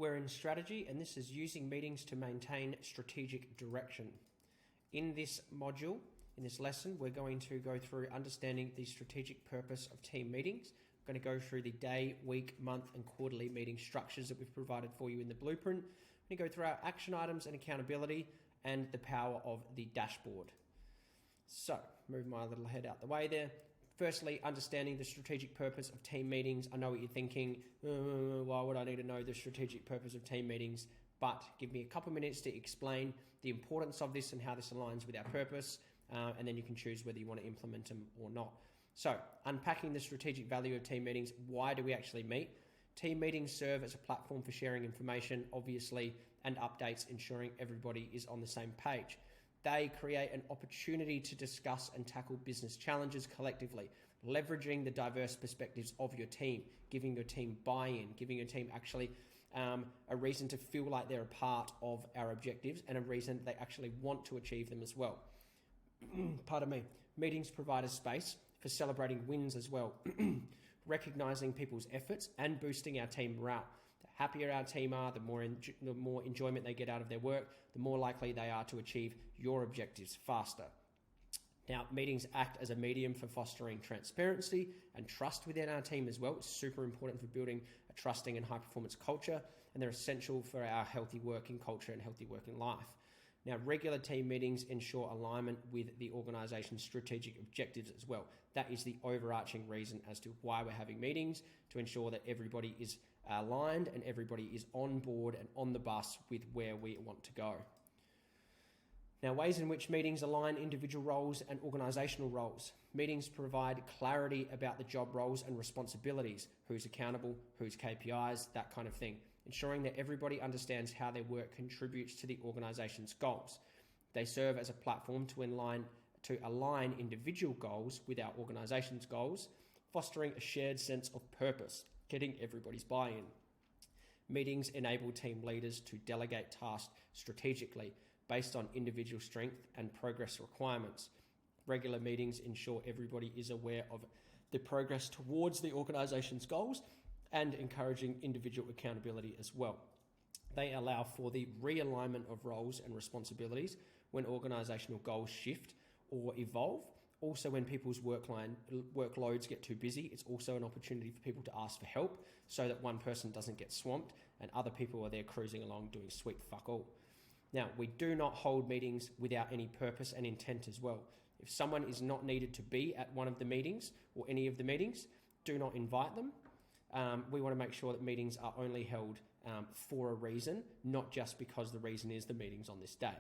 We're in strategy, and this is using meetings to maintain strategic direction. In this module, in this lesson, we're going to go through understanding the strategic purpose of team meetings. We're going to go through the day, week, month, and quarterly meeting structures that we've provided for you in the blueprint. We're going to go through our action items and accountability and the power of the dashboard. So, move my little head out the way there. Firstly, understanding the strategic purpose of team meetings. I know what you're thinking, why would I need to know the strategic purpose of team meetings? But give me a couple minutes to explain the importance of this and how this aligns with our purpose, and then you can choose whether you want to implement them or not. So, unpacking the strategic value of team meetings. Why do we actually meet? Team meetings serve as a platform for sharing information, obviously, and updates, ensuring everybody is on the same page. They create an opportunity to discuss and tackle business challenges collectively, leveraging the diverse perspectives of your team, giving your team buy-in, giving your team actually a reason to feel like they're a part of our objectives and a reason they actually want to achieve them as well. Pardon me. Meetings provide a space for celebrating wins as well, recognizing people's efforts and boosting our team morale. The happier our team are, the more enjoyment they get out of their work, the more likely they are to achieve your objectives faster. Now, meetings act as a medium for fostering transparency and trust within our team as well. It's super important for building a trusting and high-performance culture, and they're essential for our healthy working culture and healthy working life. Now, regular team meetings ensure alignment with the organization's strategic objectives as well. That is the overarching reason as to why we're having meetings, to ensure that everybody is aligned and everybody is on board and on the bus with where we want to go. Now, ways in which meetings align individual roles and organizational roles. Meetings provide clarity about the job roles and responsibilities, who's accountable, who's KPIs, that kind of thing, ensuring that everybody understands how their work contributes to the organization's goals. They serve as a platform to align individual goals with our organization's goals, fostering a shared sense of purpose, getting everybody's buy-in. Meetings enable team leaders to delegate tasks strategically based on individual strength and progress requirements. Regular meetings ensure everybody is aware of the progress towards the organization's goals and encouraging individual accountability as well. They allow for the realignment of roles and responsibilities when organizational goals shift or evolve. Also, when people's workloads get too busy, it's also an opportunity for people to ask for help so that one person doesn't get swamped and other people are there cruising along doing sweet fuck all. Now, we do not hold meetings without any purpose and intent as well. If someone is not needed to be at one of the meetings or any of the meetings, do not invite them. We want to make sure that meetings are only held for a reason, not just because the reason is the meeting's on this day.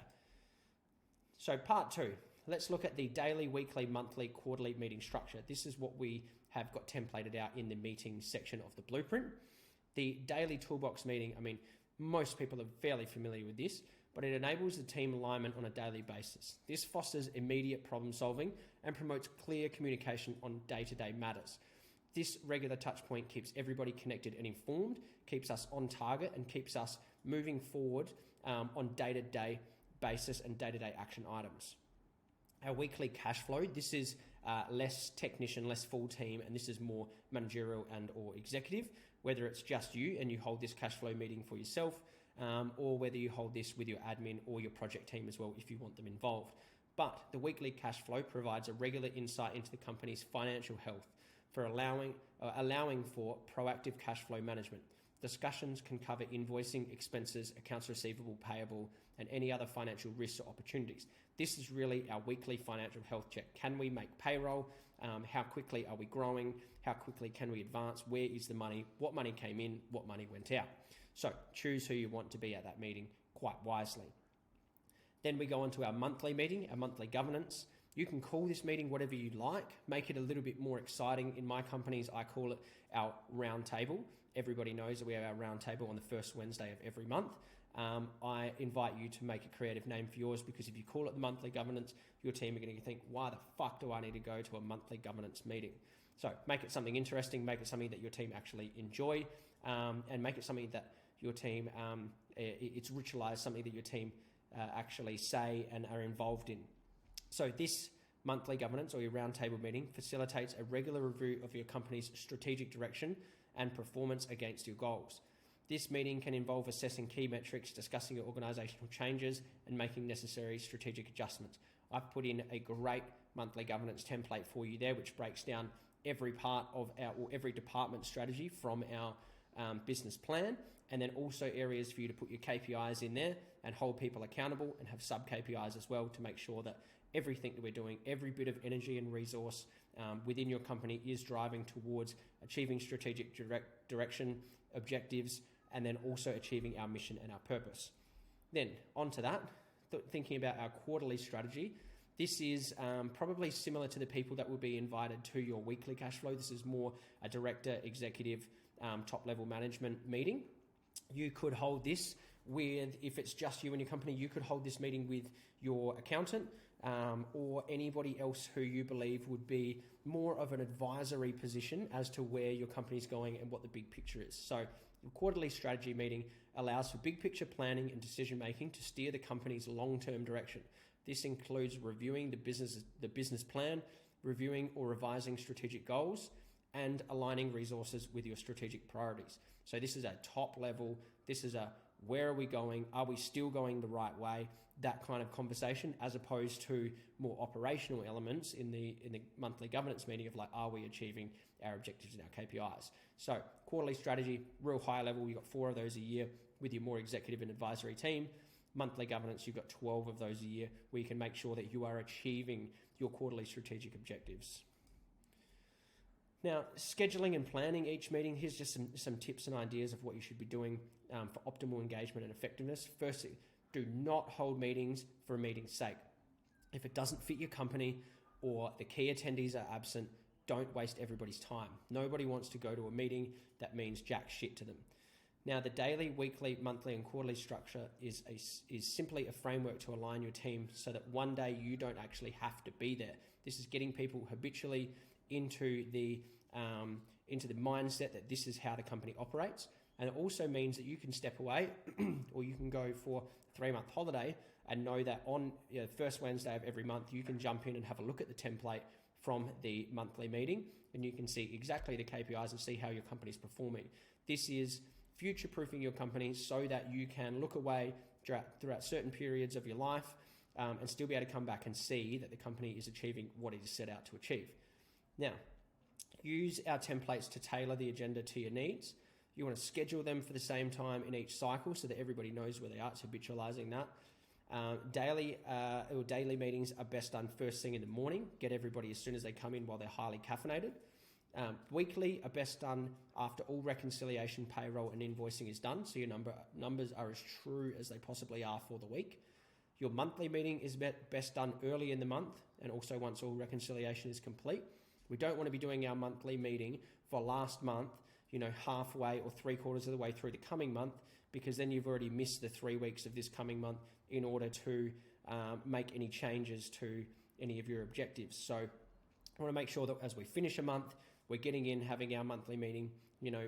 So part 2, let's look at the daily, weekly, monthly, quarterly meeting structure. This is what we have got templated out in the meeting section of the blueprint. The daily toolbox meeting, most people are fairly familiar with this, but it enables the team alignment on a daily basis. This fosters immediate problem solving and promotes clear communication on day-to-day matters. This regular touch point keeps everybody connected and informed, keeps us on target, and keeps us moving forward on day-to-day basis and day-to-day action items. Our weekly cash flow, this is less technician, less full team, and this is more managerial and or executive, whether it's just you and you hold this cash flow meeting for yourself, or whether you hold this with your admin or your project team as well if you want them involved. But the weekly cash flow provides a regular insight into the company's financial health for allowing for proactive cash flow management. Discussions can cover invoicing, expenses, accounts receivable, payable, and any other financial risks or opportunities. This is really our weekly financial health check. Can we make payroll? How quickly are we growing? How quickly can we advance? Where is the money? What money came in? What money went out? So choose who you want to be at that meeting quite wisely. Then we go on to our monthly meeting, our monthly governance. You can call this meeting whatever you like, make it a little bit more exciting. In my companies, I call it our round table. Everybody knows that we have our round table on the first Wednesday of every month. I invite you to make a creative name for yours, because if you call it the monthly governance, your team are going to think, why the fuck do I need to go to a monthly governance meeting? So make it something interesting, make it something that your team actually enjoy, and make it something that your team, it's ritualized, something that your team actually say and are involved in. So this monthly governance or your roundtable meeting facilitates a regular review of your company's strategic direction and performance against your goals. This meeting can involve assessing key metrics, discussing your organisational changes, and making necessary strategic adjustments. I've put in a great monthly governance template for you there, which breaks down every part of every department strategy from our business plan, and then also areas for you to put your KPIs in there and hold people accountable, and have sub KPIs as well to make sure that everything that we're doing, every bit of energy and resource within your company is driving towards achieving strategic direction, objectives, and then also achieving our mission and our purpose. Then onto that, thinking about our quarterly strategy. This is probably similar to the people that will be invited to your weekly cash flow. This is more a director, executive, top-level management meeting. You could hold this with, if it's just you and your company, you could hold this meeting with your accountant or anybody else who you believe would be more of an advisory position as to where your company's going and what the big picture is. So the quarterly strategy meeting allows for big picture planning and decision making to steer the company's long-term direction. This includes reviewing the business plan, reviewing or revising strategic goals, and aligning resources with your strategic priorities. So this is a top level. This is a where are we going? Are we still going the right way? That kind of conversation, as opposed to more operational elements in the monthly governance meeting of like, are we achieving our objectives and our KPIs? So quarterly strategy, real high level. You've got 4 of those a year with your more executive and advisory team. Monthly governance, you've got 12 of those a year where you can make sure that you are achieving your quarterly strategic objectives. Now, scheduling and planning each meeting, here's just some tips and ideas of what you should be doing for optimal engagement and effectiveness. Firstly, do not hold meetings for a meeting's sake. If it doesn't fit your company or the key attendees are absent, don't waste everybody's time. Nobody wants to go to a meeting that means jack shit to them. Now, the daily, weekly, monthly, and quarterly structure is simply a framework to align your team so that one day you don't actually have to be there. This is getting people habitually into the mindset that this is how the company operates. And it also means that you can step away or you can go for a 3-month holiday and know that on the first Wednesday of every month, you can jump in and have a look at the template from the monthly meeting, and you can see exactly the KPIs and see how your company is performing. This is future-proofing your company so that you can look away throughout certain periods of your life and still be able to come back and see that the company is achieving what it is set out to achieve. Now, use our templates to tailor the agenda to your needs. You want to schedule them for the same time in each cycle so that everybody knows where they are, so habitualizing that. Daily meetings are best done first thing in the morning. Get everybody as soon as they come in while they're highly caffeinated. Weekly are best done after all reconciliation, payroll, and invoicing is done, so your numbers are as true as they possibly are for the week. Your monthly meeting is best done early in the month and also once all reconciliation is complete. We don't want to be doing our monthly meeting for last month, halfway or 3/4 of the way through the coming month, because then you've already missed the 3 weeks of this coming month in order to make any changes to any of your objectives. So I want to make sure that as we finish a month, we're getting in, having our monthly meeting,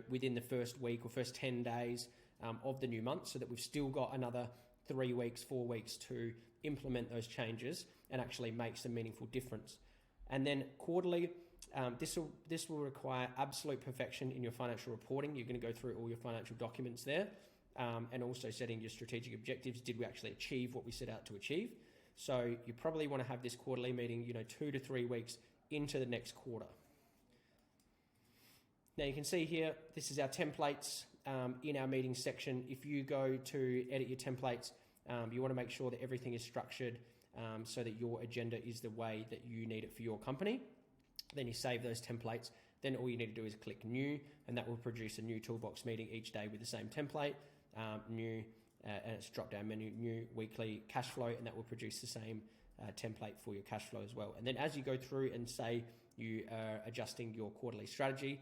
within the first week or first 10 days of the new month, so that we've still got another 3 weeks, 4 weeks to implement those changes and actually make some meaningful difference. And then quarterly, this will require absolute perfection in your financial reporting. You're going to go through all your financial documents there, and also setting your strategic objectives. Did we actually achieve what we set out to achieve? So you probably want to have this quarterly meeting, 2 to 3 weeks into the next quarter. Now you can see here, this is our templates in our meeting section. If you go to edit your templates, you want to make sure that everything is structured so that your agenda is the way that you need it for your company. Then you save those templates. Then all you need to do is click new, and that will produce a new toolbox meeting each day with the same template, new, and it's drop down menu, new weekly cash flow, and that will produce the same template for your cash flow as well. And then as you go through and say you are adjusting your quarterly strategy,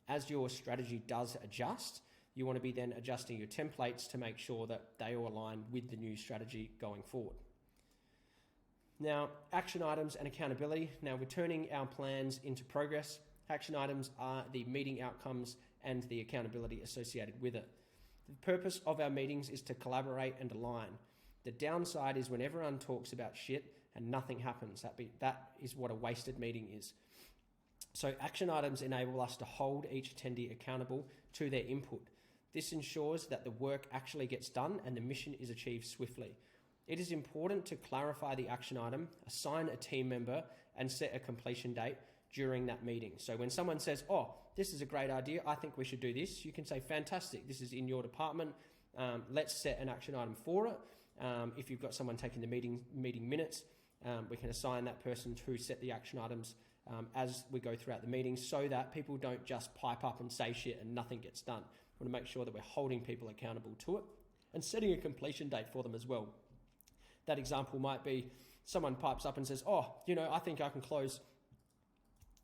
as your strategy does adjust, you want to be then adjusting your templates to make sure that they all align with the new strategy going forward. Now, action items and accountability. Now, we're turning our plans into progress. Action items are the meeting outcomes and the accountability associated with it. The purpose of our meetings is to collaborate and align. The downside is when everyone talks about shit and nothing happens. That is what a wasted meeting is. So action items enable us to hold each attendee accountable to their input. This ensures that the work actually gets done and the mission is achieved swiftly. It is important to clarify the action item, assign a team member, and set a completion date during that meeting. So when someone says, oh, this is a great idea, I think we should do this, you can say, fantastic, this is in your department, let's set an action item for it. If you've got someone taking the meeting minutes, we can assign that person to set the action items as we go throughout the meeting, so that people don't just pipe up and say shit and nothing gets done. We want to make sure that we're holding people accountable to it and setting a completion date for them as well. That example might be someone pipes up and says, oh, I think I can close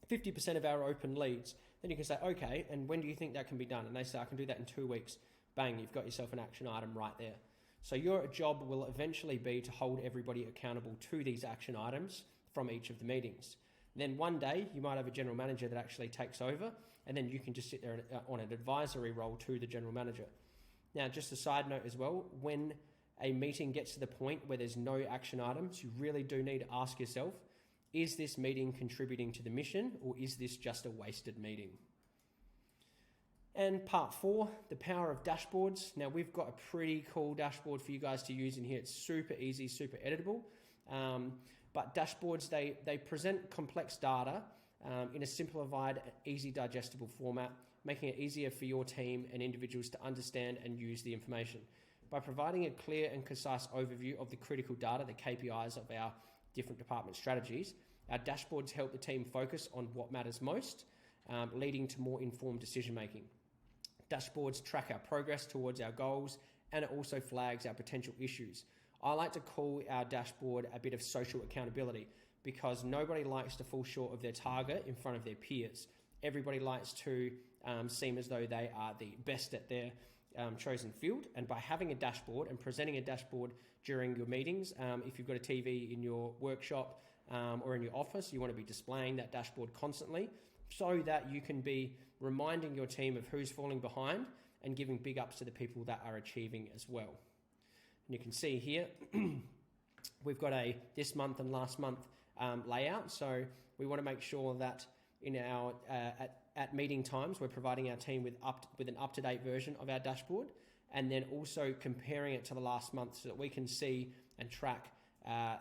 50% of our open leads. Then you can say, okay, and when do you think that can be done? And they say, I can do that in 2 weeks. Bang, you've got yourself an action item right there. So your job will eventually be to hold everybody accountable to these action items from each of the meetings. And then one day you might have a general manager that actually takes over, and then you can just sit there on an advisory role to the general manager. Now, just a side note as well, when a meeting gets to the point where there's no action items, you really do need to ask yourself, is this meeting contributing to the mission, or is this just a wasted meeting? And part 4, the power of dashboards. Now, we've got a pretty cool dashboard for you guys to use in here. It's super easy, super editable. But dashboards, they present complex data in a simplified, easy digestible format, making it easier for your team and individuals to understand and use the information. By providing a clear and concise overview of the critical data, the KPIs of our different department strategies, our dashboards help the team focus on what matters most, leading to more informed decision making. Dashboards track our progress towards our goals, and it also flags our potential issues. I like to call our dashboard a bit of social accountability, because nobody likes to fall short of their target in front of their peers. Everybody likes to seem as though they are the best at their chosen field, and by having a dashboard and presenting a dashboard during your meetings, if you've got a TV in your workshop or in your office, you want to be displaying that dashboard constantly so that you can be reminding your team of who's falling behind and giving big ups to the people that are achieving as well. And you can see here, we've got a this month and last month layout. So we want to make sure that in our at meeting times, we're providing our team with an up-to-date version of our dashboard, and then also comparing it to the last month so that we can see and track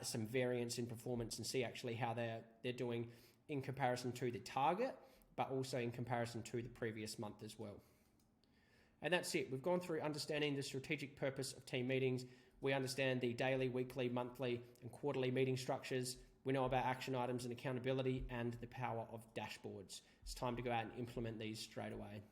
some variance in performance and see actually how they're doing in comparison to the target, but also in comparison to the previous month as well. And that's it. We've gone through understanding the strategic purpose of team meetings. We understand the daily, weekly, monthly, and quarterly meeting structures. We know about action items and accountability and the power of dashboards. It's time to go out and implement these straight away.